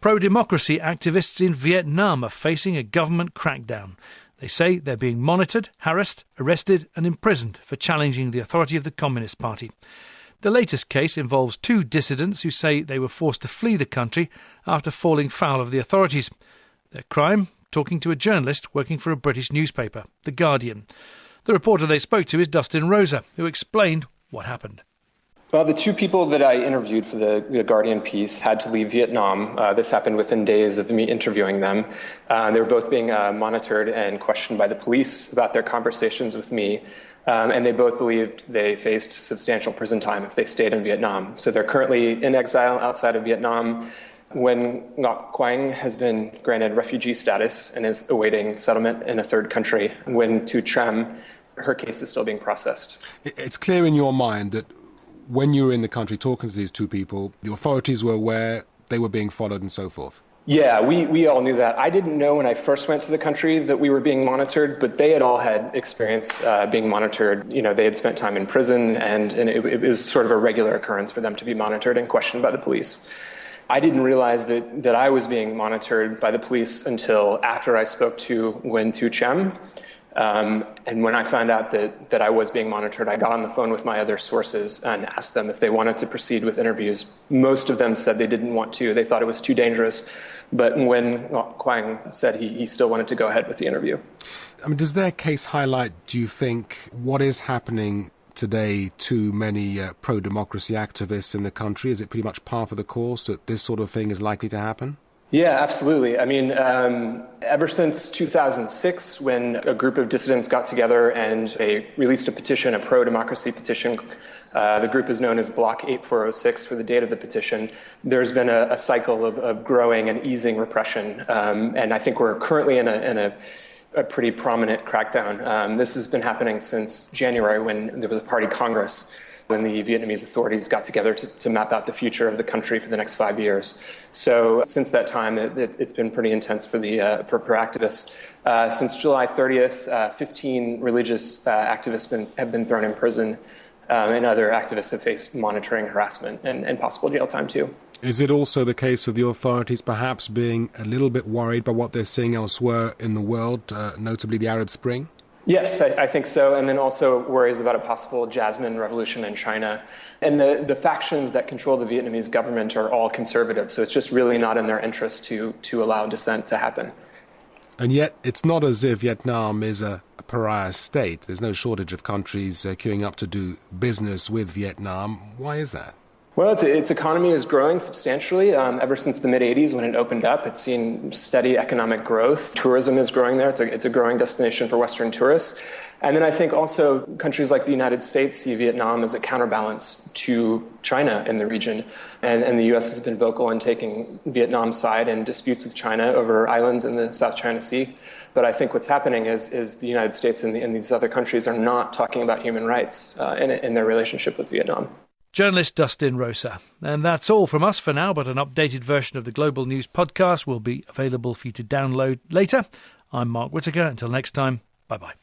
Pro-democracy activists in Vietnam are facing a government crackdown. They say they're being monitored, harassed, arrested and imprisoned for challenging the authority of the Communist Party. The latest case involves two dissidents who say they were forced to flee the country after falling foul of the authorities. Their crime? Talking to a journalist working for a British newspaper, The Guardian. The reporter they spoke to is Dustin Roasa, who explained what happened. Well, the two people that I interviewed for the Guardian piece had to leave Vietnam. This happened within days of me interviewing them. They were both being monitored and questioned by the police about their conversations with me. And they both believed they faced substantial prison time if they stayed in Vietnam. So they're currently in exile outside of Vietnam. When Ngoc Quang has been granted refugee status and is awaiting settlement in a third country, when Tu Tram, her case is still being processed. It's clear in your mind that when you were in the country talking to these two people, the authorities were aware they were being followed and so forth. Yeah, we all knew that. I didn't know when I first went to the country that we were being monitored, but they had all had experience being monitored. You know, they had spent time in prison, and it was sort of a regular occurrence for them to be monitored and questioned by the police. I didn't realize that I was being monitored by the police until after I spoke to Nguyen Tu Chem. And when I found out that I was being monitored, I got on the phone with my other sources and asked them if they wanted to proceed with interviews. Most of them said they didn't want to. They thought it was too dangerous. But when Quang said he still wanted to go ahead with the interview. I mean, does their case highlight, do you think, what is happening today to many pro-democracy activists in the country? Is it pretty much par for the course that this sort of thing is likely to happen? Yeah, absolutely. I mean, ever since 2006, when a group of dissidents got together and they released a petition, a pro-democracy petition, the group is known as Block 8406 for the date of the petition, there's been a cycle of growing and easing repression. And I think we're currently in a pretty prominent crackdown. This has been happening since January when there was a party congress, when the Vietnamese authorities got together to map out the future of the country for the next 5 years. So since that time, it's been pretty intense for activists. Since July 30th, 15 religious activists have been thrown in prison, and other activists have faced monitoring, harassment, and possible jail time too. Is it also the case of the authorities perhaps being a little bit worried by what they're seeing elsewhere in the world, notably the Arab Spring? Yes, I think so. And then also worries about a possible Jasmine revolution in China. And the factions that control the Vietnamese government are all conservative. So it's just really not in their interest to allow dissent to happen. And yet it's not as if Vietnam is a pariah state. There's no shortage of countries queuing up to do business with Vietnam. Why is that? Well, its economy is growing substantially. Ever since the mid-'80s when it opened up, it's seen steady economic growth. Tourism is growing there. It's a growing destination for Western tourists. And then I think also countries like the United States see Vietnam as a counterbalance to China in the region. And the U.S. has been vocal in taking Vietnam's side in disputes with China over islands in the South China Sea. But I think what's happening is the United States and these other countries are not talking about human rights in their relationship with Vietnam. Journalist Dustin Roasa. And that's all from us for now, but an updated version of the Global News podcast will be available for you to download later. I'm Mark Whittaker. Until next time, bye-bye.